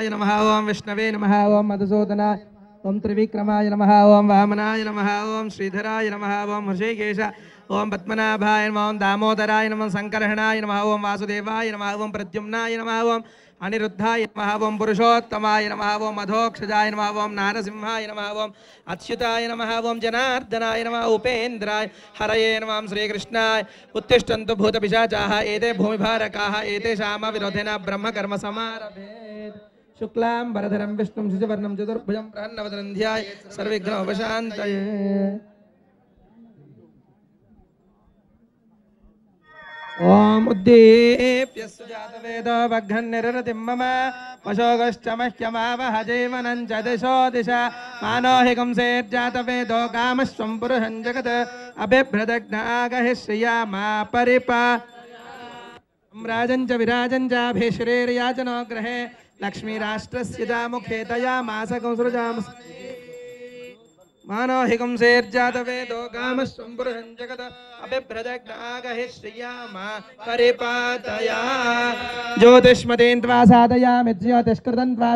वासुदेवाय नमः ओम विष्णवे नमः ओम मधुसूदनाय ओम त्रिविक्रमाय नमः ओम वामनाय नमः ओम श्रीधराय नमः ओम हृषिकेश ओम पद्मनाभाय नमः ओम दामोदराय नमः संकर्षणाय नमः ओम वासुदेवाय नमः ओम प्रद्युम्नाय नमः ओम अनिरुद्धाय नमः ओम पुरुषोत्तमाय नमः ओम अधोक्षजाय नमः ओम नारसिंहाय नमः ओम अच्युताय नमः ओम जनार्दनाय नमः उपेन्द्राय हरये नमः श्रीकृष्णाय उत्तिष्ठन्तु भूतपिशाचाः एते भूमिभारकाः एतेषां विरोधेन ब्रह्मकर्म समारभेत् शुक्लां वरधरं विष्णुं शशिवर्णं चतुर्भुजं प्रसन्नवदनं ध्यायेत् सर्वविघ्नोपशान्तये। ओम उद्दीप्य सुजातवेदो वघ्ननिरतिं मम पशोगश्च मह्यमावह जीवनं च दिशो दिशा मानो हि कंसेर्जातवेदो कामश्वं पुरुषं जगत् अभिभ्रदग्नागहि श्रिया मा परिपा राजं च विराजं चाभिश्रीर्याचनो ग्रहे लक्ष्मीराष्ट्रस्य जामुखे तया मासकंसृजाम मानो हि कंसेर्जातवेदो कामश्वं पुरुषं जगत् अभिभ्रदग्नागहि श्रिया मा परिपातया ज्योतिष्मतीं त्वा साधयामि ज्योतिष्कृतं त्वा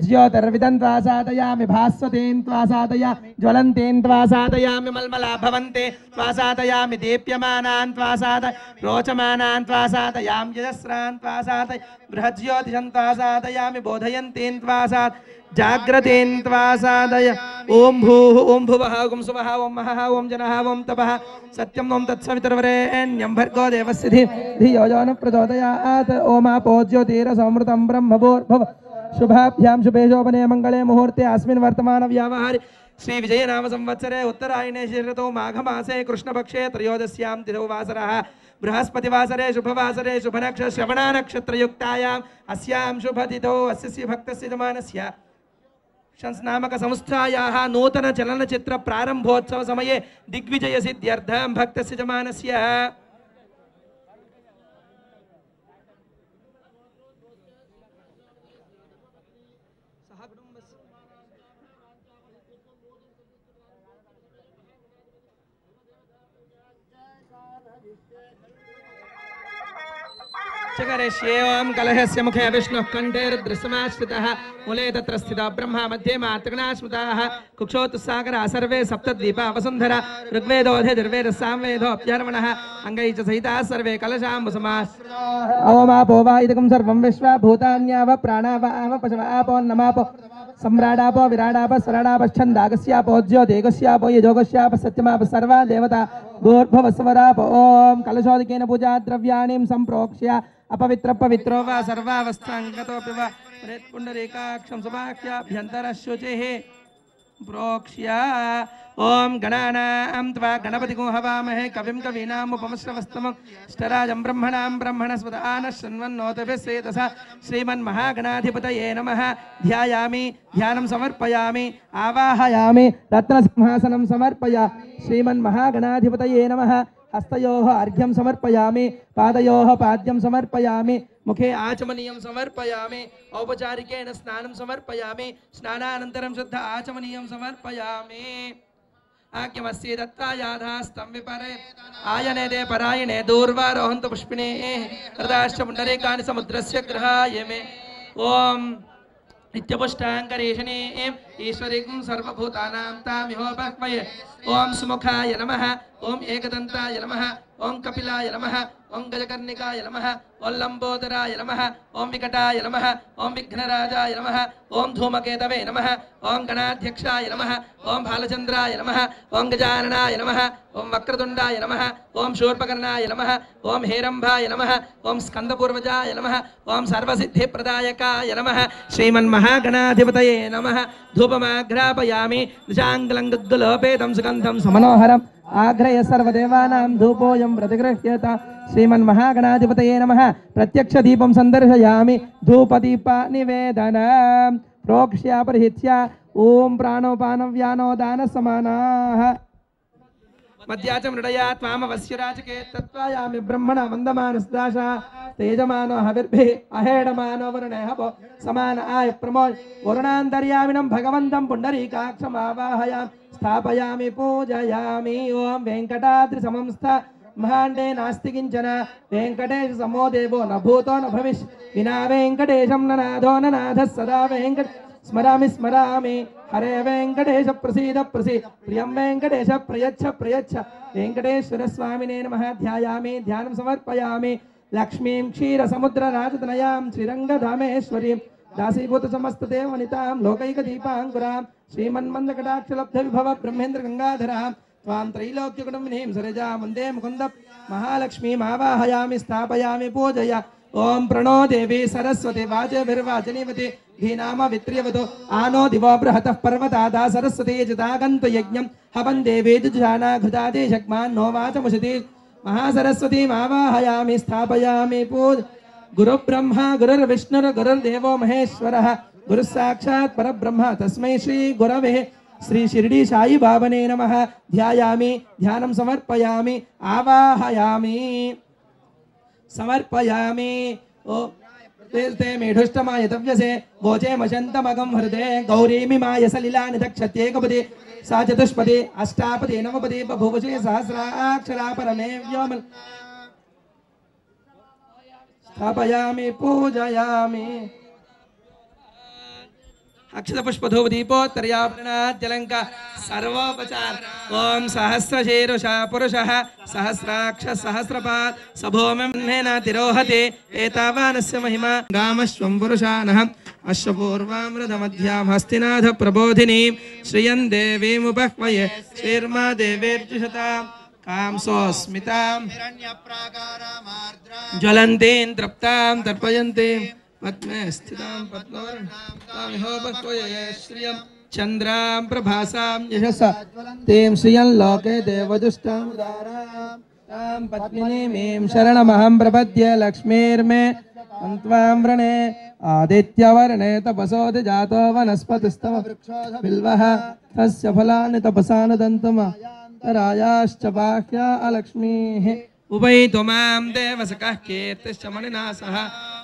ज्योतिर्विदं त्वा साधयामि भास्वतीं त्वा साधयामि ज्वलन्तीं त्वा साधयामि मल्मला भवन्ते त्वा साधयामि दीप्यमानान् त्वा साधयामि रोचमानान् त्वा साधयामि यजस्रान् त्वा साधयामि बृहज्योतिषं त्वा साधयामि बोधयन्तीं त्वा साधयामि जाग्रतीं त्वा साधय ओम भूः ओम भुवः ओम सुवः ओम महः ओम जनः ओम तपः सत्यं ओम तत्सवितुर्वरेण्यं भर्गो देवस्य धियो यो न प्रचोदयात् ओमापो ज्योतिरसमृतं ब्रह्मभूर्भुवः शुभाभ्यां शुभे शोभने मंगले मुहूर्ते अस्मिन् वर्तमान व्यावहारि श्री विजय नाम संवत्सरे उत्तरायणे ऋतौ माघमासे कृष्णपक्षे त्रयोदश्यां तिथौ वासरः बृहस्पतिवासरे शुभवासरे शुभनक्षत्र श्रवणानक्षत्रयुक्तायाम् अस्यां शुभतिथौ अस्य भक्तस्य जमानस्य नामक संस्थायाः नूतन चलनचित्र प्रारंभोत्सव समये दिग्विजय सिद्ध्यर्थं भक्तस्य जमानस्य चकरेष्येवं कलहस्य मुखे विष्णुः कंठे रुद्रसमाश्रितः मूले तत्र स्थितः ब्रह्मा मध्ये मातृगणा स्मृताः कुक्षोत्सागरा सर्वे सप्तद्वीपा वसुन्धरा ऋग्वेदोऽधे दुर्वेदः सामवेदो अप्यर्वणः अंगैः च सहिताः सर्वे कलशाम्बुसमाश्रिताः ओमापो वा इदकं सर्वं विश्वा भूतान्याव प्राणावाव पशवापो नमापो सम्राडापो विराडाप स्वराडापश्छन्दागस्यापो ज्योतिगस्यापो यजोगस्याप सत्यमाप सर्वा देवता भूर्भुवस्वराप ओम कलशोदकेन पूजा द्रव्याणि संप्रोक्ष्य अपवित्र पवित्रो वा सर्वावस्थांगतोऽपि वा प्रेतपुण्डरीकाक्षं सुभाख्याभ्यन्तरशुचिः प्रोक्ष्य ओम गणानां त्वा गणपतिगुं हवामहे कविं कवीनामुपमश्रवस्तमं ष्टराजं ब्रह्मणां ब्रह्मणस्पत आनः शृण्वन्नोतिभिस्सेदसा श्रीमन्महागणाधिपतये नमः ध्यायामि ध्यानं समर्पयामि आवाहयामि रत्नसिंहासनं समर्पयामि श्रीमन्महागणाधिपतये नमः हस्तयोः अर्घ्यं समर्पयामि पादयोः पाद्यं समर्पयामि मुखे आचमनीयं समर्पयामि औपचारिकेण स्नानं समर्पयामि स्नानानन्तरं शुद्ध आचमनीयं समर्पयामि आज्ञमस्ये दत्ता याधास्तं विपरे आयने दे परायणे दूर्वारोहन्तु पुष्पिणे हृदाश्च पुण्डरीकानि समुद्रस्य गृहाय मे ओम नित्यपुष्टाङ्करेषणे ईश्वरीं सर्वभूतानां तामिहोपक्वये ओम सुमुखाय नमः ओम एकदन्ताय नमः ओम कपिलाय नमः ओम गजकर्णिकाय नमः ओम लंबोदराय नमः ओम विकटाय नमः ओम विघ्नराजाय नमः ओम धूमकेतवे नमः ओम गणाध्यक्षाय नमः ओम भालचंद्राय नमः ओम गजाननाय नमः ओम वक्रतुंडाय नमः ओम शूर्पकर्णाय नमः ओम हेरंभाय नमः ओम स्कंदपूर्वजाय नमः ओम सर्वसिद्धिप्रदायकाय नमः श्रीमन्महागणाधिपतये नमः धूपमाघ्रापयामि निशाङ्गलङ्गुलोपेतं सुगन्धं समनोहरम् आग्रह्य सर्वदेवानां धूपोऽयं प्रतिगृह्यता श्रीमन्महागणाधिपतये नमः प्रत्यक्ष दीपं संदर्शयामि धूपदीप निवेदनं प्रोक्ष्य परिहित्य ओम प्राणोपानव्यानो दानसमानाः मध्याच मृडया त्वामवस्युराजके तत्त्वायामि ब्रह्मणा वन्दमानस्दाशा तेजमानो हविर्भिः अहेडमानो वरुणे हवो समान आय प्रमोद वरुणान्तर्यामिनं भगवन्तं पुण्डरीकाक्षमावाहयामि स्थापयामि पूजयामि ओम वेंकटाद्रि समंस्थ ब्रह्माण्डे नास्ति किञ्चन वेङ्कटेश समो देवो न भूतो न भविष्य विना वेङ्कटेशं न नाथो न नाथः सदा वेङ्कट स्मरामि स्मरामि हरे वेङ्कटेश प्रसीद प्रसीद प्रियं वेङ्कटेश प्रयच्छ प्रयच्छ वेङ्कटेश्वर स्वामिने नमः ध्यायामि ध्यानं समर्पयामि लक्ष्मीं क्षीरसमुद्रराजतनयां श्रीरङ्गधामेश्वरीं दासीभूतसमस्तदेवनितां लोकैकदीपाङ्कुरां श्रीमन्मन्दकटाक्षलब्धविभव ब्रह्मेन्द्र गङ्गाधरां त्वां त्रैलोक्यकुटुम्बिनीं सरोजां वन्दे मुकुन्द महालक्ष्मीम् आवाहयामि स्थापयामि पूजया ओम प्रणो देवी सरस्वती वाचभिर्वाचनीवती धीनाम वित्र्यवतो आनो दिवो बृहतः पर्वतादा सरस्वती जितागन्तु यज्ञं हवन् देवी जुजाना घृतादि शक्मान् नो वाचमुषति महासरस्वतीम् आवाहयामि स्थापयामि पूज गुरुब्रह्मा गुरुर्विष्णुर्गुरुर्देवो महेश्वरः गुरुः साक्षात् परब्रह्म तस्मै श्री गुरवे श्री शिरडी साई बाबने नमः ध्यायामि ध्यानं समर्पयामि आवाहयामि समर्पयामि ओ ते मेढुष्टमाय तव्यसे वोचे मशन्तमगं हृदे गौरीमिमाय सलिलानि दक्षत्येकपदे सा चतुष्पदे अष्टापदे नवपदे बभुवशे सहस्राक्षरा परमे व्योम स्थापयामि पूजयामि अक्षत पुष्पधूपदीपोत्तर्याभरणाद्यलङ्का सर्वोपचार ओम सहस्रशीर्षः पुरुषः सहस्राक्ष सहस्रपाद सभौमेन तिरोहते एतावानस्य महिमा गामश्वं पुरुषानः अश्वपूर्वामृतमध्यां हस्तिनाथ प्रबोधिनीं श्रियं देवीमुपह्वये श्रीर्मा देवीर्जुषतां कांसोऽस्मितां ज्वलन्तीं तृप्तां तर्पयन्तीं पद्मे स्थितां पद्मवर्णां श्रियं चन्द्रां प्रभासां यशसा तें श्रियं लोके देवदुष्टां तां पद्मिनीं शरणमहं प्रपद्ये लक्ष्मीर्मे अन्त्वां वृणे आदित्यवर्णे तपसोऽधि जातो वनस्पतिस्तव बिल्वः तस्य फलानि तपसा नदन्तुम रायाश्च बाह्या अलक्ष्मीः उपैतु मां देवसखः कीर्तिश्च मणिना सह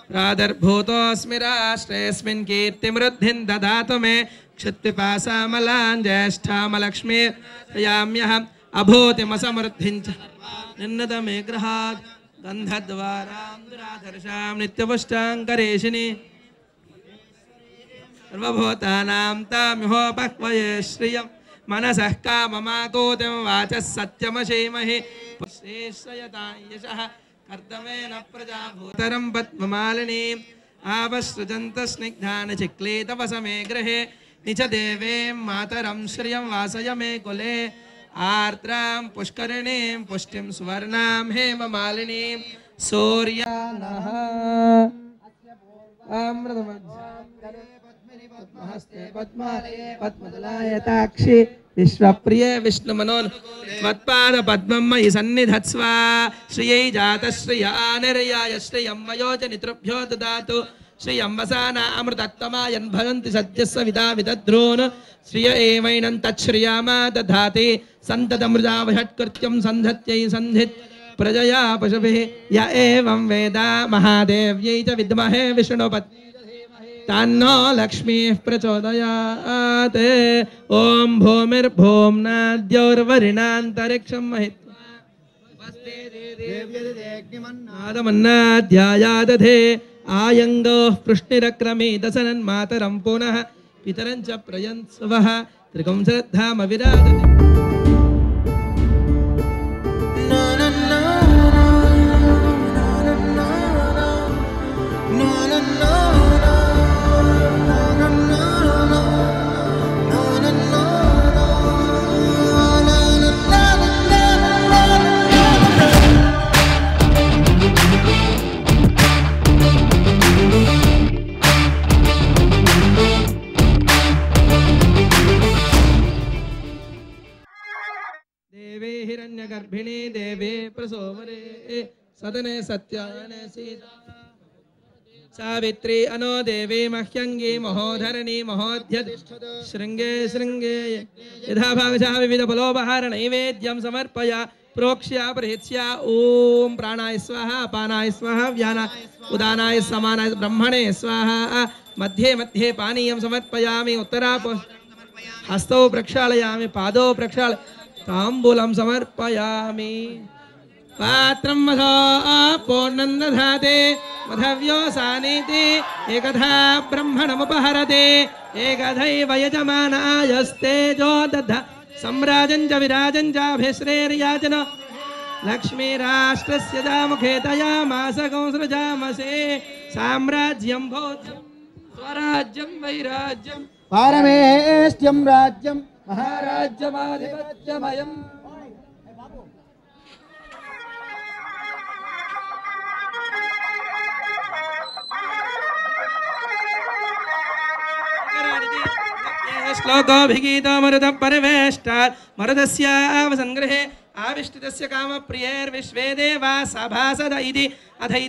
प्रादर्भूतोऽस्मि राष्ट्रेऽस्मिन् कीर्तिमृद्धिं ददातु मे क्षुत्पिपासामलां ज्येष्ठामलक्ष्मीर्याम्यहम् अभूतिमसमृद्धिं च निन्नतमे गृहात् गन्धद्वारां दुराधर्षां नित्यपुष्टाङ्करेशिनि सर्वभूतानां तामिहोपह्वये श्रियं मनसः काममाकूतिं वाचः सत्यमशीमहि श्रेष्ठयतां यशः कर्तमेन प्रजाभूतरं पद्ममालिनीम् आवसृजन्तस्निग्धान् चिक्लीतवसमे गृहे निच देवीं मातरं श्रियं वासय मे कुले आर्द्रां पुष्करिणीं पुष्टिं सुवर्णां हेममालिनीं सूर्यानः पद्मदलायताक्षि विश्वप्रिये विष्णुमनोन् त्वत्पाद पद्मं मयि सन्निधत्स्व श्रियै जातश्रिया निर्याय श्रियं वयोजनितृभ्यो ददातु श्रियं वसाना अमृतत्वमायन् भवन्ति सद्यस्व विदा विदध्रून् श्रिय एवैनं तच्छ्रियामा दधाति सन्ततमृजावषट्कृत्यं सन्धत्यै सन्धित् प्रजया पशुभिः य एवं वेद महादेव्यै च विद्महे विष्णुपत्न्यै तन्नो लक्ष्मीः प्रचोदयात् ॐ भूमिर्भूम्नाद्यौर्वरिणान्तरिक्षं महित्वादमन्नाध्यायादधे आयङ्गोः पृष्णिरक्रमीदसनन्मातरं पुनः पितरं च प्रयन्स्वः त्रिकं श्रद्धामविराजते हिरण्यगर्भिणी देवी प्रसोमरे सदने सत्याने सीता सावित्री अनो देवी मह्यंगी महोधरणी महोध्यत श्रृंगे श्रृंगे यथा भागशा विविध फलोपहार नैवेद्यं समर्पया प्रोक्ष्या प्रहित्स्या ओम प्राणाय स्वाहा अपानाय स्वाहा व्याना उदानाय समानाय ब्रह्मणे स्वाहा मध्ये मध्ये पानीयं समर्पयामि उत्तराप हस्तौ प्रक्षालयामि पादौ प्रक्षाल तांबूलं समर्पयामि पात्रं मधो पूर्णं दधाते मधव्योसानीति एकधा ब्रह्मणमुपहरते एकधैव यजमानायस्तेजो दधा सम्राजं च विराजं चाभिश्रेर्याजन लक्ष्मीराष्ट्रस्य जामुखे तयामास कंसृजामसे साम्राज्यं भोज्यं स्वराज्यं वैराज्यं पारमेष्ट्यं राज्यं महाराज्यमाधिपत्यमयम् श्लोकोऽभिगीतो मरुतः परिवेष्टात् मरुतस्यावसङ्गृहे आविष्टितस्य कामप्रियैर्विश्वे देवा सभासद इति अथै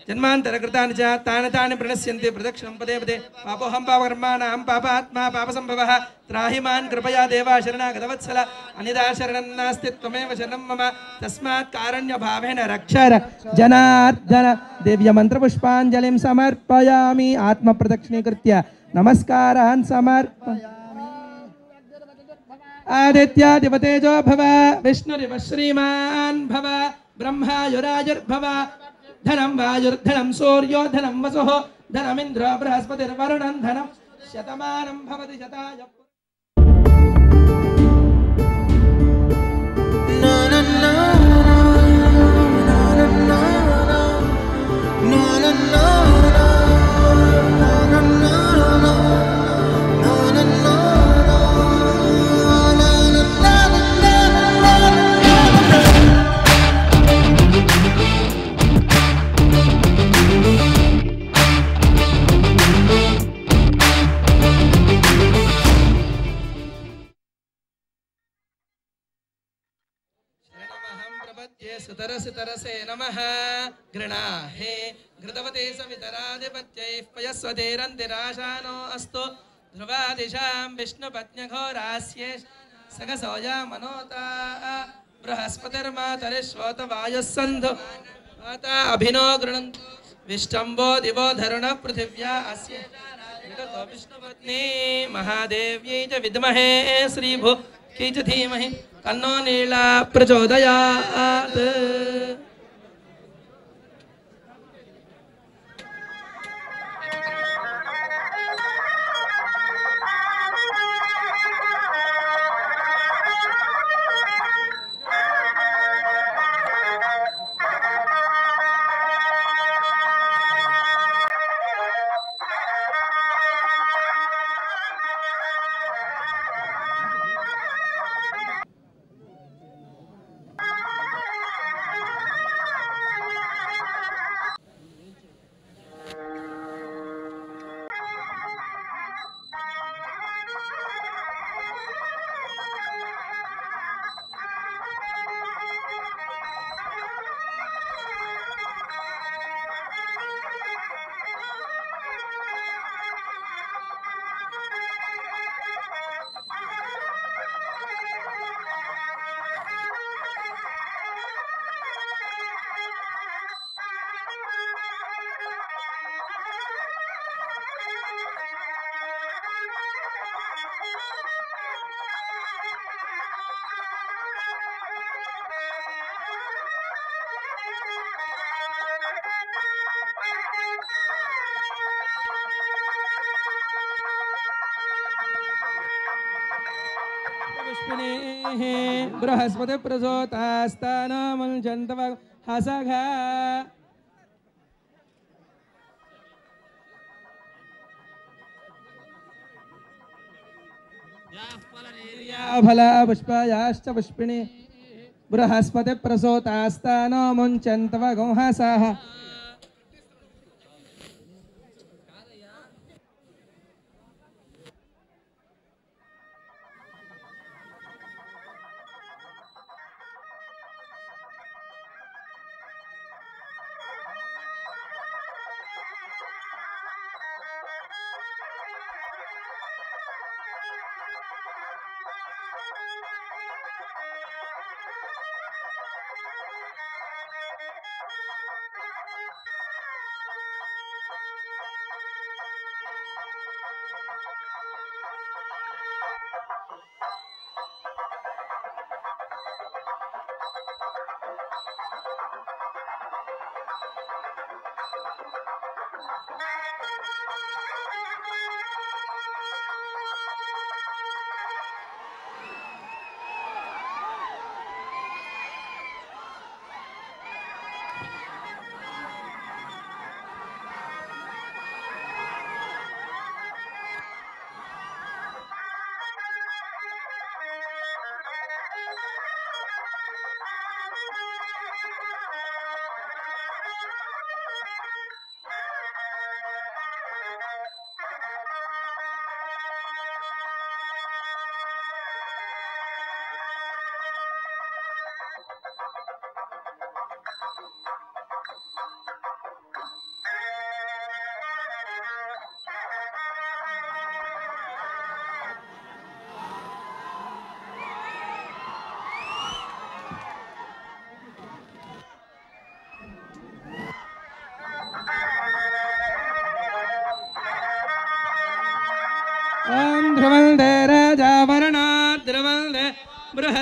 जन्मान्तरकृतानि च तानि तानि प्रणश्यन्ति प्रदक्षिणं पदे पदे पापोऽहं पापकर्माणां पापात्मा पापसम्भवः त्राहि मां कृपया देवा शरणागतवत्सल अन्यथा शरणं नास्ति त्वमेव शरणं मम तस्मात् कारुण्यभावेन रक्ष जनार्दन दिव्यमन्त्रपुष्पाञ्जलिं समर्पयामि आत्मप्रदक्षिणीकृत्य नमस्कारान् समर्पयामि आदित्याधिपतेजो भव विष्णुरिव श्रीमान् भव ब्रह्मायुरायुर्भव धनं वायुर्धनं सूर्यो धनं वसुः धनमिन्द्रो बृहस्पतिर्वरुणं धनं शतमानं भवति शताय सुतरसे नमः गृणाहे घृतवते सवितराधिपत्यैः पयस्वतेरन्तिराशानो अस्तु ध्रुवादिशां विष्णुपत्न्यघोरास्ये सगसोजा मनोता बृहस्पतिर्मातरिश्वोतवायुः सन्धु माता अभिनो गृणन्तु विष्टम्बो दिवो धरुणः पृथिव्या अस्य विष्णुपत्नी महादेव्यै च विद्महे श्रीभुक्यै च धीमहि तन्नो नीला प्रचोदयात् बृहस्पति प्रसोतास्तानमुञ्चन्तव हसघा फला पुष्पायाश्च पुष्पिणी बृहस्पति प्रसोतास्तानमुञ्चन्तव गंहसाः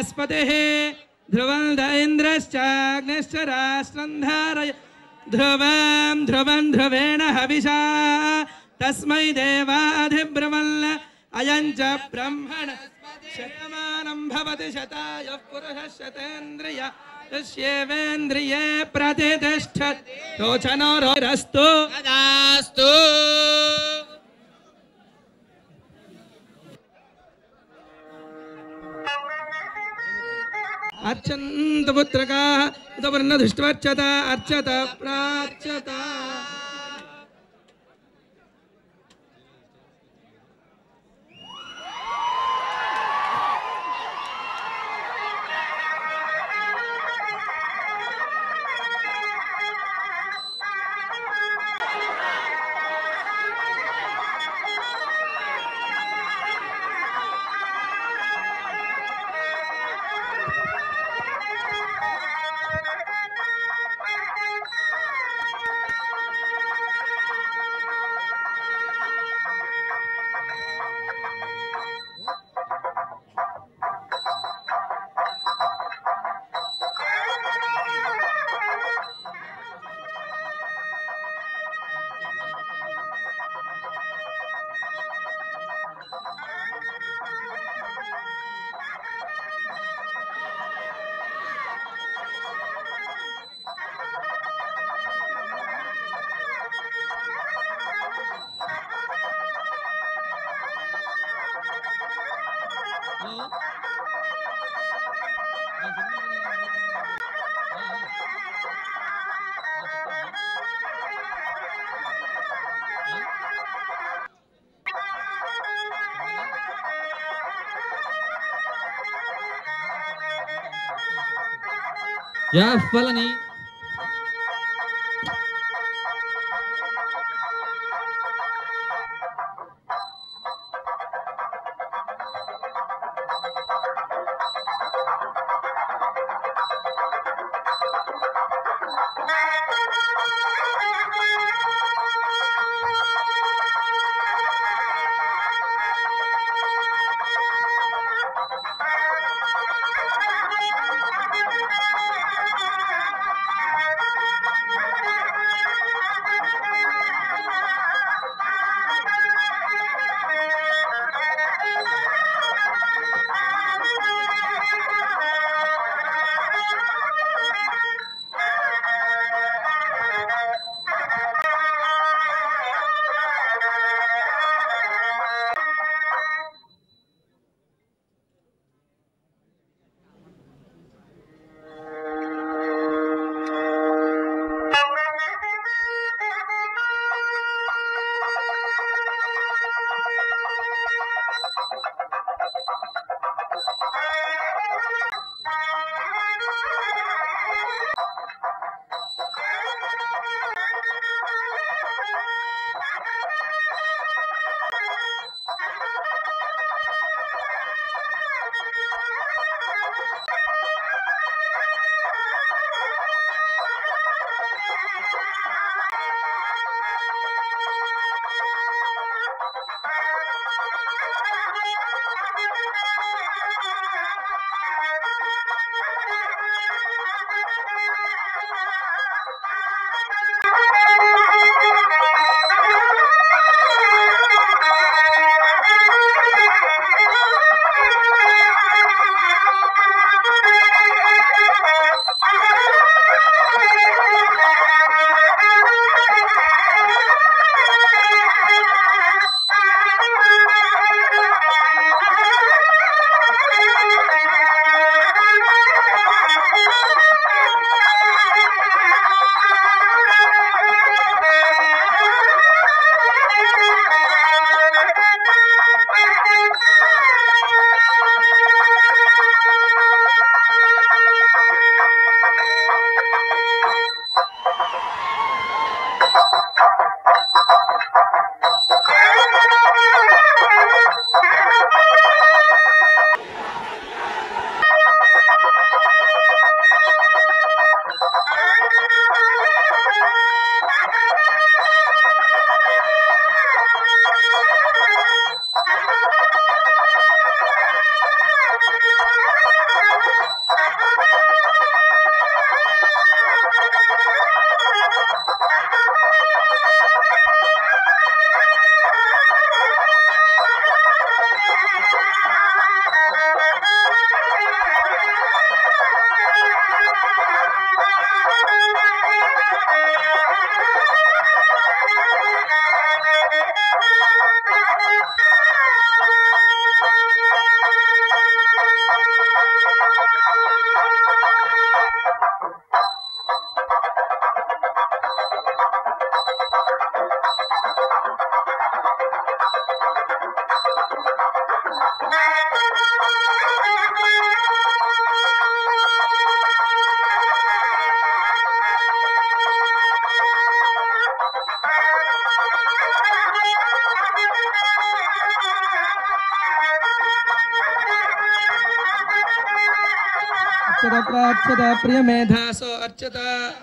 बृहस्पतिः ध्रुवं ध इन्द्रश्चाग्निश्च राष्ट्रं धारय ध्रुवं ध्रुवं ध्रुवेण हविषा तस्मै देवाधिब्रवल्ल अयं च ब्रह्मण शतमानं भवति शतायुः पुरुषः शतेन्द्रिय यस्येवेन्द्रिये प्रतिष्ठत् रोचनो रोरस्तु तदास्तु अर्चन्त पुत्रकाः उदवर्ण दृष्ट्वर्चत अर्चत प्राच्यत या फलनी अर्चत प्रार्चत प्रियमेधासो अर्चत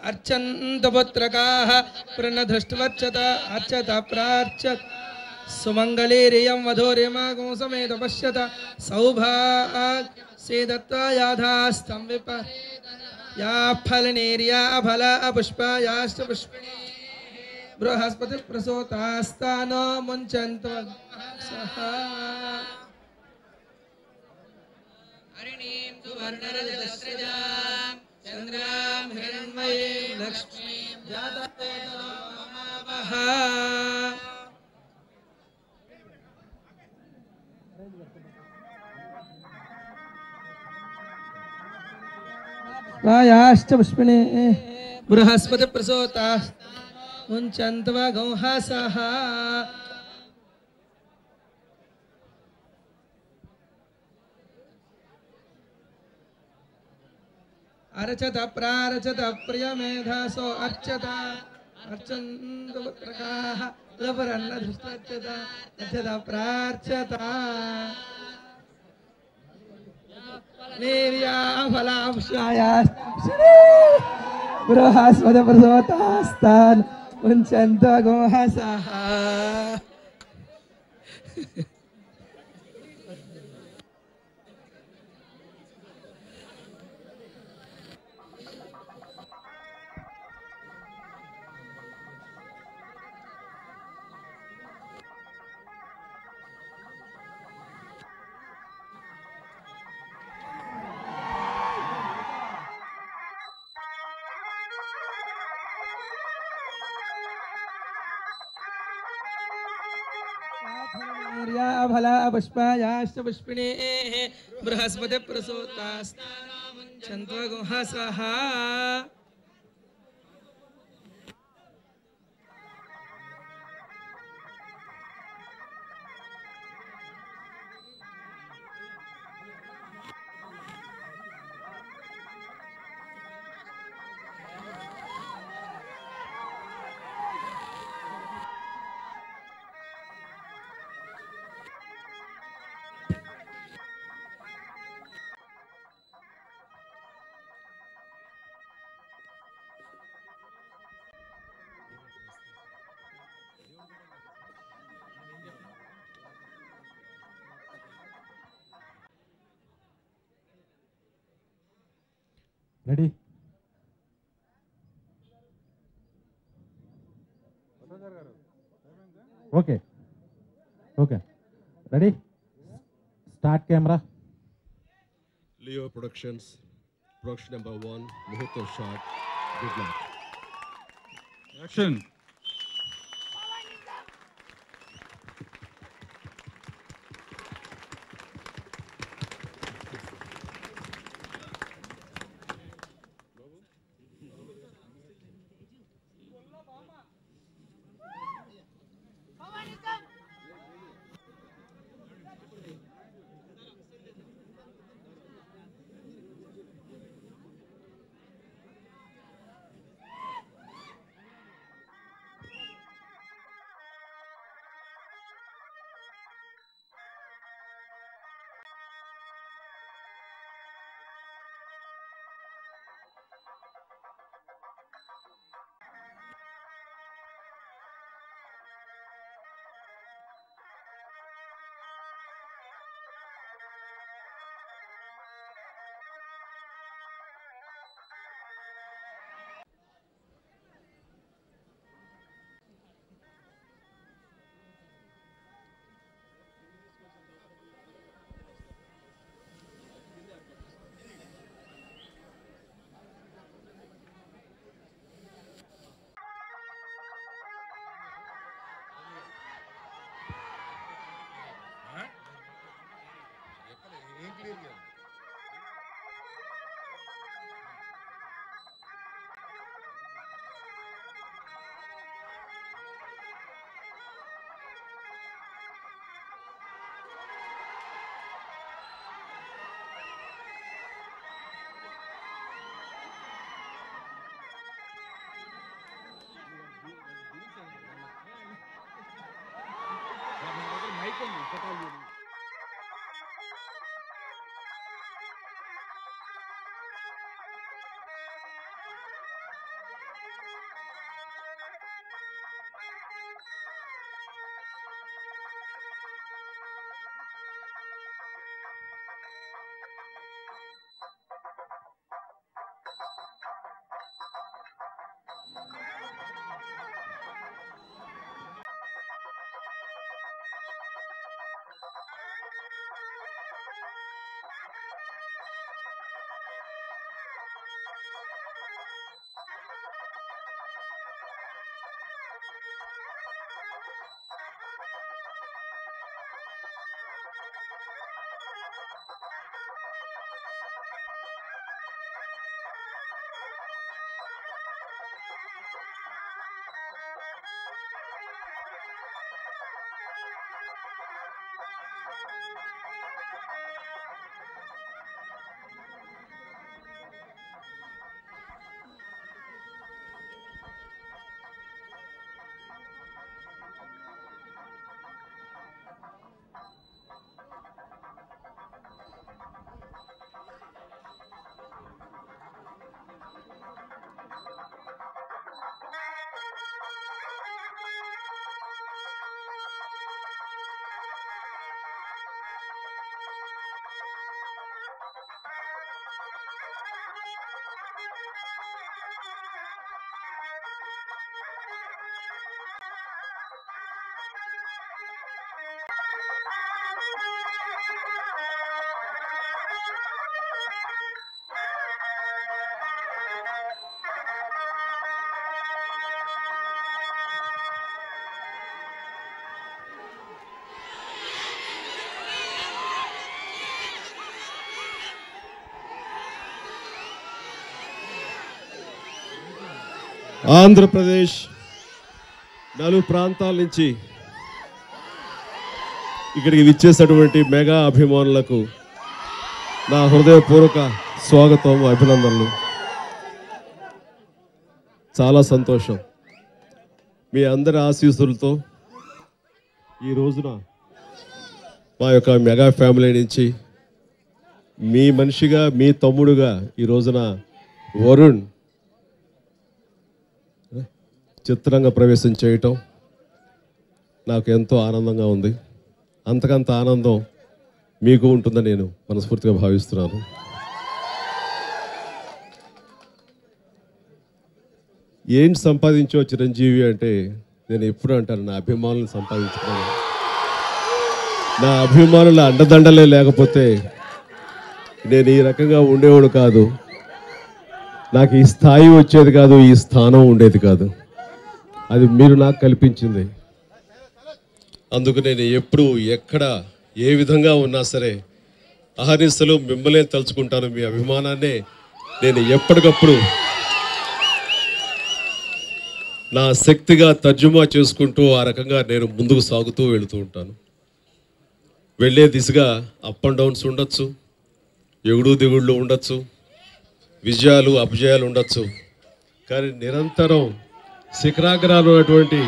अर्चन्तु पुत्रकाः प्रणधृष्टवर्चत अर्चत प्रार्चत सुमङ्गलेरियं वधूर्यमागो समेत पश्यत सौभाग् सेदत्तायाधास्तं विप या फलनेर्या फला पुष्पायाश्च पुष्पिणी बृहस्पति प्रसूतास्तानो मुञ्चन्तु सहा हरिणीं सुवर्णरजतस्रजां चन्द्रां हिरण्मयीं लक्ष्मीं जातवेदो ममावः वायाश्च पुष्पिणे बृहस्पति प्रसूता मुञ्चन्त्वा गौहासः अर्चत प्रार्चत प्रियमेधासो अर्चत अर्चन्तु पुत्रकाः लवरन्नधृष्टर्चत अर्चत प्रार्चत निर्या फलांशायास्ते बृहस्पति प्रसूतास्तान् मुञ्चन्तु गोहसः फला पुष्पायाश्च पुष्पिणेः Brihaspati प्रसूतास्तानो गुहसः ready okay okay ready start camera Leo Productions, production number 1, Muhurta shot. Good luck. Action Andhra Pradesh నలుగు ప్రాంతాల నుంచి ఇక్కడికి విచ్చేసినటువంటి మెగా అభిమానులకు నా హృదయపూర్వక స్వాగతం, అభినందనలు. చాలా సంతోషం. మీ అందరి ఆశీస్సులతో ఈ రోజున మా యొక్క మెగా ఫ్యామిలీ నుంచి మీ మనిషిగా, మీ తమ్ముడుగా ఈ రోజున వరుణ్ చిత్రంగా ప్రవేశం చేయటం నాకు ఎంతో ఆనందంగా ఉంది. అంతకంత ఆనందం మీకు ఉంటుందని నేను మనస్ఫూర్తిగా భావిస్తున్నాను. ఏంటి సంపాదించో చిరంజీవి అంటే నేను ఎప్పుడు అంటాను, నా అభిమానులను సంపాదించుకున్నాను. నా అభిమానుల అండదండలే లేకపోతే నేను ఈ రకంగా ఉండేవాడు కాదు. నాకు ఈ స్థాయి వచ్చేది కాదు, ఈ స్థానం ఉండేది కాదు. అది మీరు నాకు కల్పించింది. అందుకు నేను ఎప్పుడు ఎక్కడ ఏ విధంగా ఉన్నా సరే అహర్నిశలు మిమ్మల్ని తలుచుకుంటాను. మీ అభిమానాన్నే నేను ఎప్పటికప్పుడు నా శక్తిగా తర్జుమా చేసుకుంటూ ఆ రకంగా నేను ముందుకు సాగుతూ వెళుతూ ఉంటాను. వెళ్ళే దిశగా అప్ అండ్ డౌన్స్ ఉండొచ్చు, ఎగుడు దిగుళ్ళు ఉండొచ్చు, విజయాలు అపజయాలు ఉండొచ్చు. కానీ నిరంతరం శిఖరాగ్రాలు ఉన్నటువంటి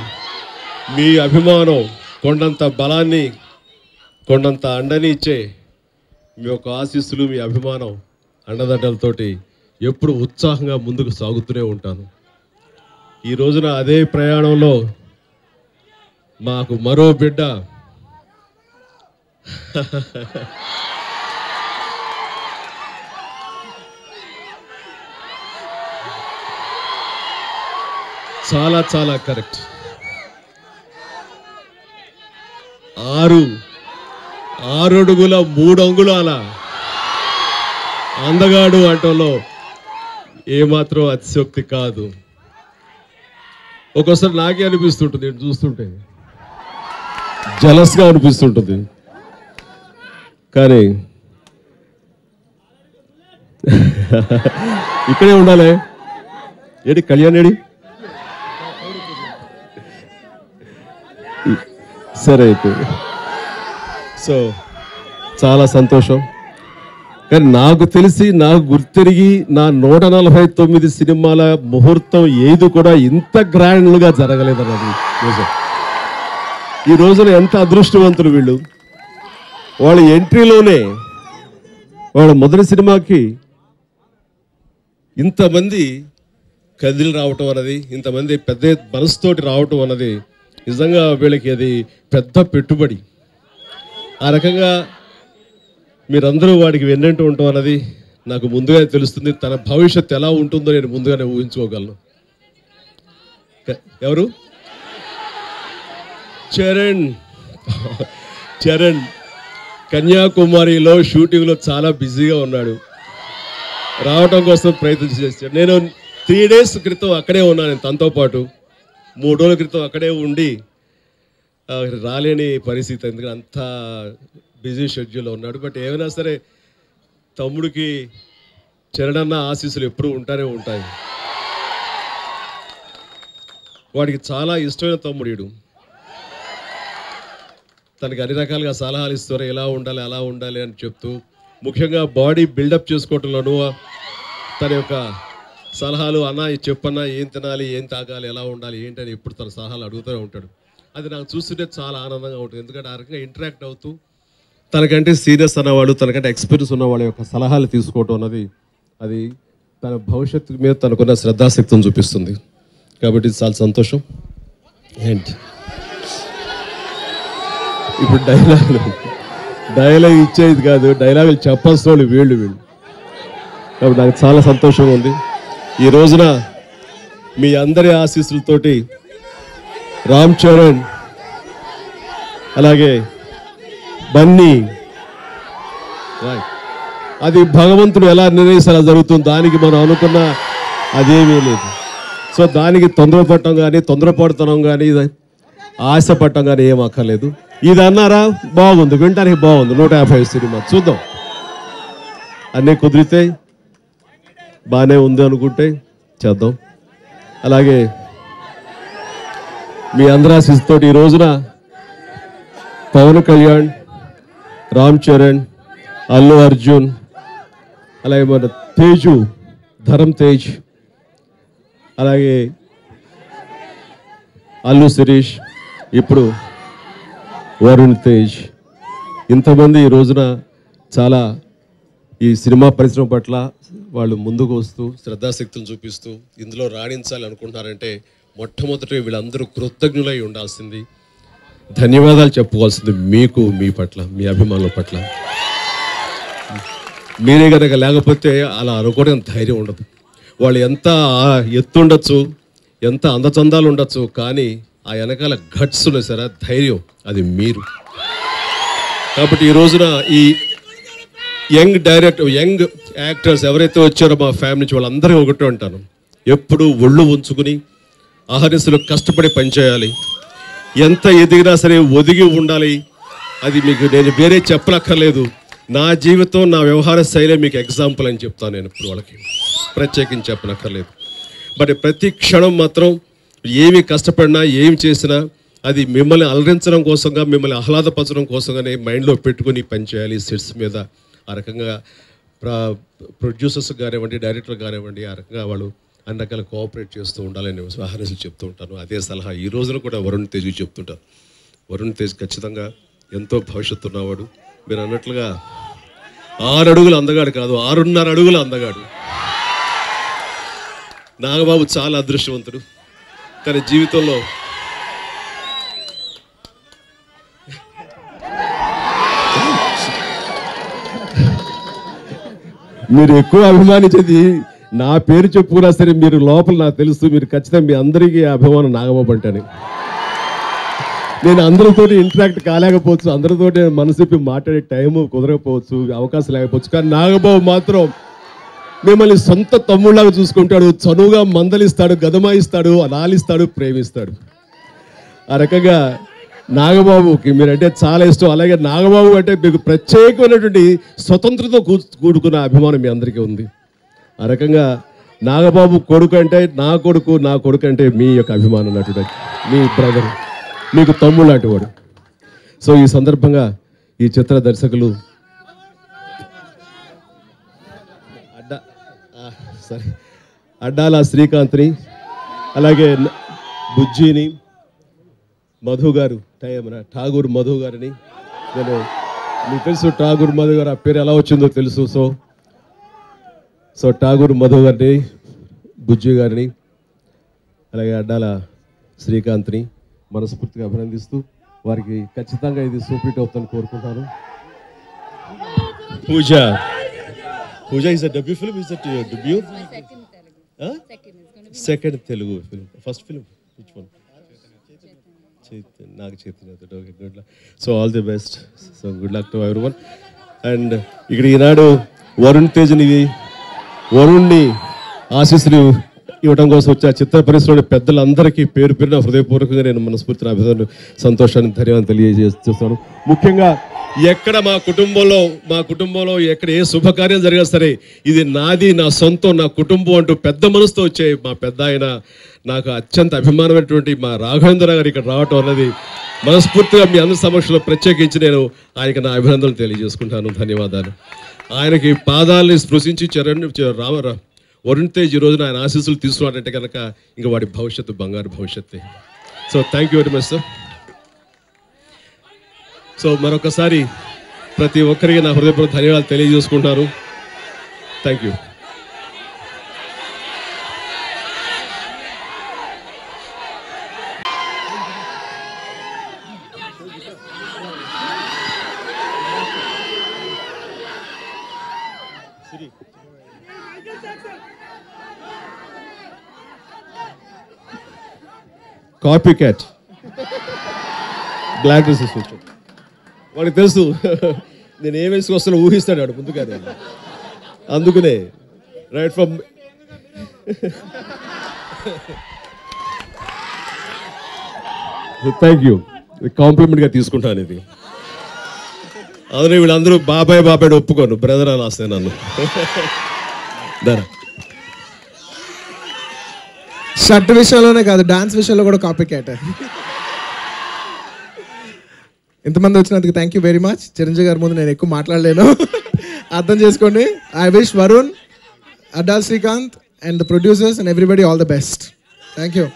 మీ అభిమానం కొండంత బలాన్ని, కొండంత అండని ఇచ్చే మీ యొక్క ఆశీస్సులు, మీ అభిమానం, అండదండలతోటి ఎప్పుడు ఉత్సాహంగా ముందుకు సాగుతూనే ఉంటాను. ఈ రోజున అదే ప్రయాణంలో మాకు మరో బిడ్డ చాలా చాలా కరెక్ట్. 6 అడుగుల 3 అంగుళాల అందగాడు అంటలో ఏమాత్రం అతిశయోక్తి కాదు. ఒక్కోసారి నాకే అనిపిస్తుంటుంది, నేను చూస్తుంటే జలస్గా అనిపిస్తుంటుంది. కానీ ఇక్కడే ఉండాలి. AD Kalyan AD? సరే అయితే సో చాలా సంతోషం. కానీ నాకు తెలిసి, నాకు గుర్తిరిగి నా 149 సినిమాల ముహూర్తం ఏది కూడా ఇంత గ్రాండ్గా జరగలేదన్నది నిజం. ఈ రోజున ఎంత అదృష్టవంతులు వీళ్ళు. వాళ్ళ ఎంట్రీలోనే వాళ్ళ మొదటి సినిమాకి ఇంతమంది కదిలి రావటం అన్నది, ఇంతమంది పెద్ద మనసుతోటి రావటం అన్నది నిజంగా వీళ్ళకి అది పెద్ద పెట్టుబడి. ఆ రకంగా మీరందరూ వాడికి వెన్నంటూ ఉంటాం అన్నది నాకు ముందుగానే తెలుస్తుంది. తన భవిష్యత్తు ఎలా ఉంటుందో నేను ముందుగానే ఊహించుకోగలను. ఎవరు? చరణ్ కన్యాకుమారిలో షూటింగ్లో చాలా బిజీగా ఉన్నాడు. రావటం కోసం ప్రయత్నం చేశాడు. నేను 3 days క్రితం అక్కడే ఉన్నాను. తనతో పాటు 3 రోజుల క్రితం అక్కడే ఉండి రాలేని పరిస్థితి, ఎందుకంటే అంత బిజీ షెడ్యూల్లో ఉన్నాడు. బట్ ఏమైనా సరే తమ్ముడికి చరణన్న ఆశీస్సులు ఎప్పుడూ ఉంటానే ఉంటాయి. వాడికి చాలా ఇష్టమైన తమ్ముడు. తనకి అన్ని రకాలుగా సలహాలు ఇస్తారు, ఎలా ఉండాలి అలా ఉండాలి అని చెప్తూ, ముఖ్యంగా బాడీ బిల్డప్ చేసుకోవటంలోనూ తన యొక్క సలహాలు, అన్న చెప్పన్నా ఏం తినాలి, ఏం తాగాలి, ఎలా ఉండాలి ఏంటని ఎప్పుడు తన సలహాలు అడుగుతూనే ఉంటాడు. అది నాకు చూస్తుంటే చాలా ఆనందంగా ఉంటుంది. ఎందుకంటే ఆ రకంగా ఇంటరాక్ట్ అవుతూ తనకంటే సీరియస్ అన్నవాడు, తనకంటే ఎక్స్పీరియన్స్ ఉన్న వాళ్ళ యొక్క సలహాలు తీసుకోవటం అన్నది అది తన భవిష్యత్తు మీద తనకున్న శ్రద్ధాశక్తిని చూపిస్తుంది. కాబట్టి చాలా సంతోషం. అండ్ ఇప్పుడు డైలాగ్ ఇచ్చేది కాదు, డైలాగులు చెప్పాల్సిన వాళ్ళు వీళ్ళు. కాబట్టి నాకు చాలా సంతోషంగా ఉంది. ఈ రోజున మీ అందరి ఆశీస్సులతోటి రామ్ చరణ్, అలాగే బన్నీ, అది భగవంతుడు ఎలా నిర్ణయిస్తే అలా జరుగుతుంది. దానికి మనం అనుకున్న అదేమీ లేదు. సో దానికి తొందరపడటం కానీ, తొందరపడుతున్నాం కానీ, ఆశపడటం కానీ ఏం అక్కర్లేదు. ఇది అన్నారా, బాగుంది, వినటానికి బాగుంది. 150 సినిమా చూద్దాం. అన్నీ కుదిరితే బాగానే ఉంది అనుకుంటే చేద్దాం. అలాగే మీ అందరి ఆశీస్సుతోటి ఈ రోజున పవన్ కళ్యాణ్, రామ్ చరణ్, అల్లు అర్జున్, అలాగే మన తేజు, ధరమ్ తేజ్, అలాగే అల్లు శిరీష్, ఇప్పుడు వరుణ్ తేజ్, ఇంతమంది ఈ రోజున చాలా ఈ సినిమా పరిశ్రమ పట్ల వాళ్ళు ముందుకు వస్తూ శ్రద్ధాశక్తులు చూపిస్తూ ఇందులో రాణించాలి అనుకుంటున్నారంటే మొట్టమొదటి వీళ్ళందరూ కృతజ్ఞులై ఉండాల్సింది, ధన్యవాదాలు చెప్పుకోవాల్సింది మీకు, మీ పట్ల, మీ అభిమానుల పట్ల. మీరే కనుక లేకపోతే అలా అనుకోవడం ధైర్యం ఉండదు. వాళ్ళు ఎంత ఎత్తుండొచ్చు, ఎంత అందచందాలు ఉండొచ్చు, కానీ ఆ వెనకాల గట్స్ ఉన్నాయి సార్, ధైర్యం, అది మీరు. కాబట్టి ఈ రోజున ఈ యంగ్ యాక్టర్స్ ఎవరైతే వచ్చారో మా ఫ్యామిలీ నుంచి వాళ్ళందరూ ఒకటే ఉంటాను, ఎప్పుడు ఒళ్ళు ఉంచుకుని ఆహర్నిశలు కష్టపడి పనిచేయాలి, ఎంత ఎదిగినా సరే ఒదిగి ఉండాలి. అది మీకు నేను వేరే చెప్పనక్కర్లేదు, నా జీవితం నా వ్యవహార శైలి మీకు ఎగ్జాంపుల్ అని చెప్తాను నేను. ఇప్పుడు వాళ్ళకి ప్రత్యేకించి చెప్పనక్కర్లేదు. బట్ ప్రతి క్షణం మాత్రం ఏమి కష్టపడినా ఏమి చేసినా అది మిమ్మల్ని అలరించడం కోసంగా, మిమ్మల్ని ఆహ్లాదపరచడం కోసంగానే మైండ్లో పెట్టుకుని పనిచేయాలి. సెట్స్ మీద ఆ రకంగా ప్రొడ్యూసర్స్ కానివ్వండి, డైరెక్టర్ కానివ్వండి, ఆ రకంగా వాళ్ళు అన్ని రకాల కోఆపరేట్ చేస్తూ ఉండాలని వ్యవహారాలు చెప్తూ ఉంటాను. అదే సలహా ఈ రోజున కూడా వరుణ్ తేజ్ చెప్తుంటారు. వరుణ్ తేజ్ ఖచ్చితంగా ఎంతో భవిష్యత్తు ఉన్నవాడు. మీరు అన్నట్లుగా 6 అడుగుల అందగాడు కాదు, 6.5 అడుగుల అందగాడు. నాగబాబు చాలా అదృష్టవంతుడు. తన జీవితంలో మీరు ఎక్కువ అభిమానించేది నా పేరు చెప్పుకున్నా సరే మీరు లోపల నాకు తెలుసు, మీరు ఖచ్చితంగా మీ అందరికీ అభిమానం నాగబాబు అంటాను. నేను అందరితో ఇంటరాక్ట్ కాలేకపోవచ్చు, అందరితో మనసిప్పి మాట్లాడే టైము కుదరకపోవచ్చు, అవకాశం లేకపోవచ్చు, కానీ నాగబాబు మాత్రం మిమ్మల్ని సొంత తమ్ముళ్ళగా చూసుకుంటాడు, చనువుగా మందలిస్తాడు, గదమాయిస్తాడు, లాలిస్తాడు, ప్రేమిస్తాడు. ఆ రకంగా నాగబాబుకి మీరంటే చాలా ఇష్టం. అలాగే నాగబాబు అంటే మీకు ప్రత్యేకమైనటువంటి స్వతంత్రతో కూడుకున్న అభిమానం మీ అందరికీ ఉంది. ఆ రకంగా నాగబాబు కొడుకు అంటే నా కొడుకు, నా కొడుకు అంటే మీ యొక్క అభిమానం అన్నట్టు, మీ బ్రదర్, మీకు తమ్ముడు లాంటి వాడు. సో ఈ సందర్భంగా ఈ చిత్ర దర్శకులు అడ్డాల శ్రీకాంత్ని, అలాగే బుజ్జిని, మధు గారు, ఠాగూర్ మధు గారిని, నేను మీకు తెలుసు ఠాగూర్ మధు గారు ఆ పేరు ఎలా వచ్చిందో తెలుసు. సో ఠాగూర్ మధు గారిని, బుజ్జి గారిని, అలాగే అడ్డాల శ్రీకాంత్ని మనస్ఫూర్తిగా అభినందిస్తూ వారికి ఖచ్చితంగా ఇది సూపర్ హిట్ అవుతుందని కోరుకుంటాను. Pooja is a debut film, is it your debut? Second Telugu film. First film which one? నాకు Chaitanya. Okay, good luck. So all the best. So good luck to everyone. And ఇక్కడ ఈనాడు వరుణ్ణి ఆశీస్సులు ఇవ్వడం కోసం వచ్చే చిత్ర పరిశ్రమలోని పెద్దలందరికీ పేరు పేరున హృదయపూర్వకంగా నేను మనస్ఫూర్తిన అభినందనలు, సంతోషాన్ని, ధన్యవాదాలు తెలియజేస్తున్నాను. ముఖ్యంగా ఎక్కడ మా కుటుంబంలో ఎక్కడ ఏ శుభకార్యం జరిగినా సరే ఇది నాది, నా సొంతం, నా కుటుంబం అంటూ పెద్ద మనసుతో వచ్చే మా పెద్ద ఆయన, నాకు అత్యంత అభిమానమైనటువంటి మా రాఘవేంద్ర గారు ఇక్కడ రావటం అన్నది మనస్ఫూర్తిగా మీ అందరి సమక్షంలో ప్రత్యేకించి నేను ఆయనకి నా అభినందనలు తెలియజేసుకుంటాను. ధన్యవాదాలు. ఆయనకి పాదాలని స్పృశించి వరుణ్ తేజ్ ఈ రోజున ఆయన ఆశీస్సులు తీసుకున్నాడంటే కనుక ఇంకా వాడి భవిష్యత్తు బంగారు భవిష్యత్తే. So thank you very much sir. So మరొకసారి ప్రతి ఒక్కరికి నా హృదయపూర్వక ధన్యవాదాలు తెలియజేసుకుంటాను. Thank you. Copy cat black dress వేసుకొచ్చాడు. వాడికి తెలుసు నేను ఏం వేసుకొస్తానో ఊహిస్తాడు వాడు ముందుగానే. అందుకనే రైట్ ఫ్రమ్ థ్యాంక్ యూ, కాంప్లిమెంట్గా తీసుకుంటాను ఇది. అందులో వీళ్ళందరూ బాబాయ్ ఒప్పుకోను, బ్రదర్ అని వస్తాయి నన్ను. షర్ట్ విషయంలోనే కాదు, డాన్స్ విషయంలో కూడా కాపీ క్యాట్. ఇంతమంది వచ్చినందుకు thank you very much. Chiranjeevi గారి ముందు నేను ఎక్కువ మాట్లాడలేను, అర్థం చేసుకోండి. I wish Varun, Addala Srikanth and the producers and everybody all the best. Thank you.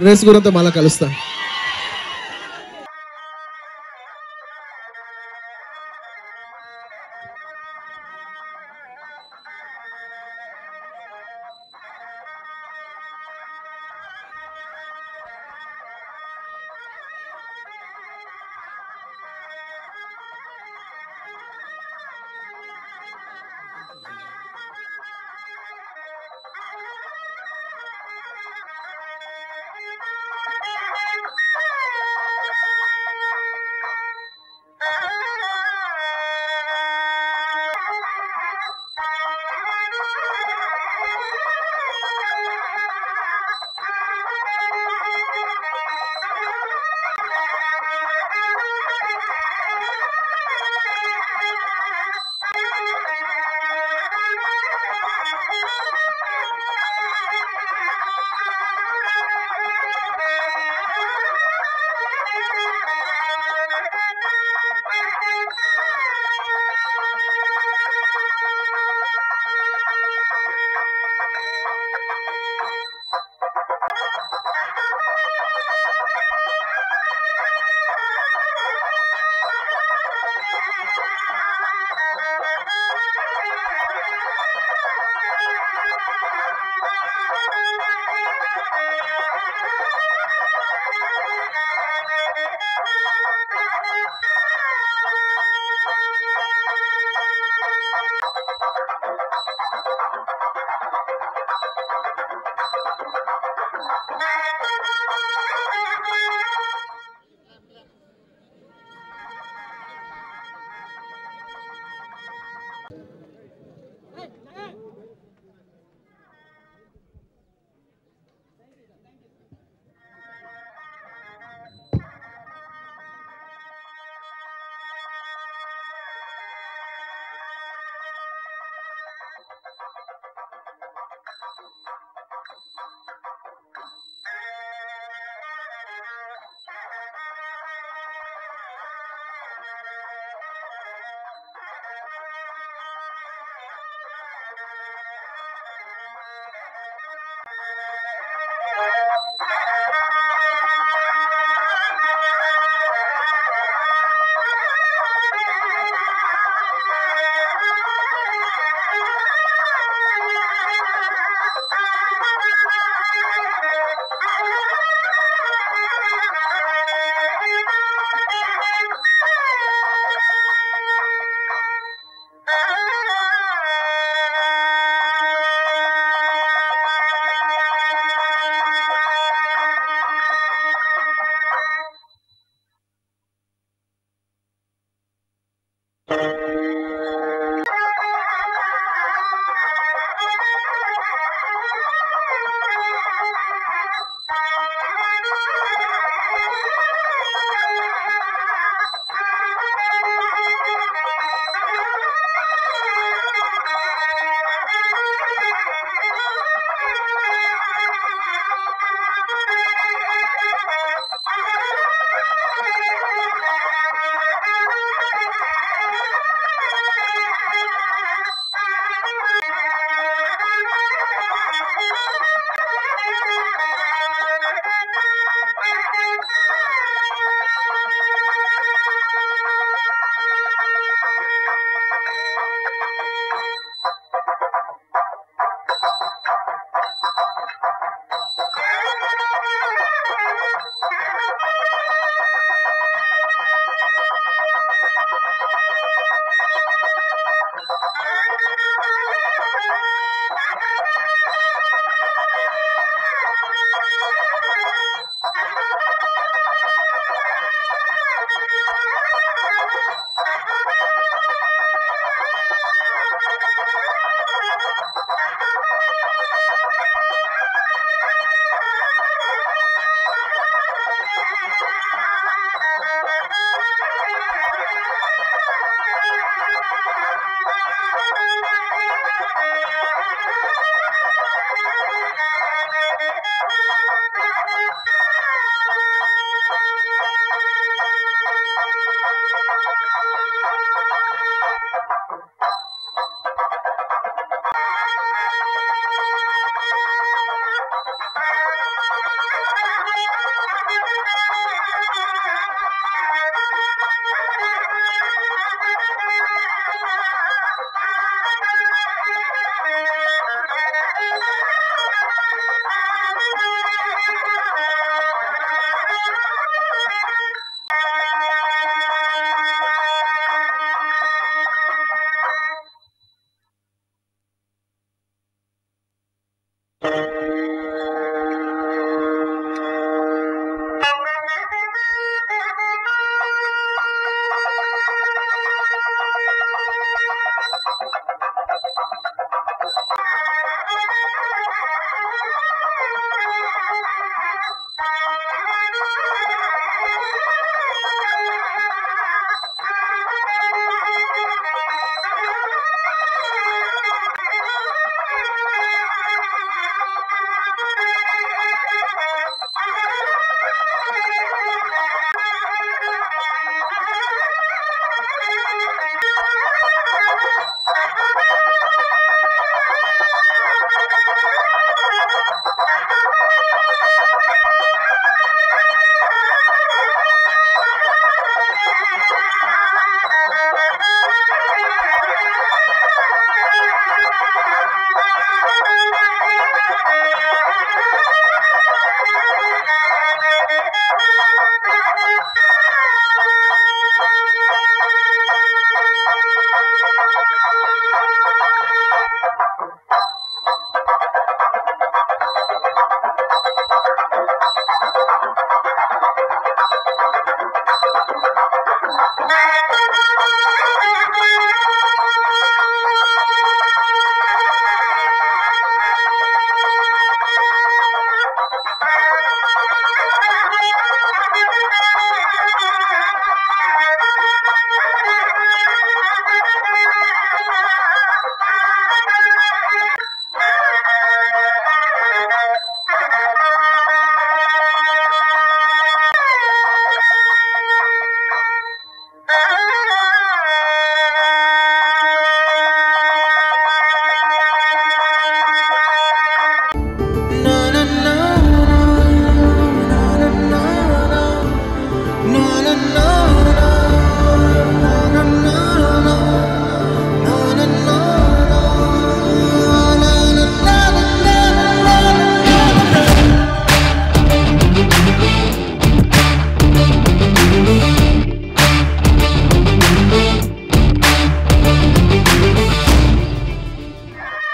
Race గురంతో మళ్ళీ కలుస్తాను.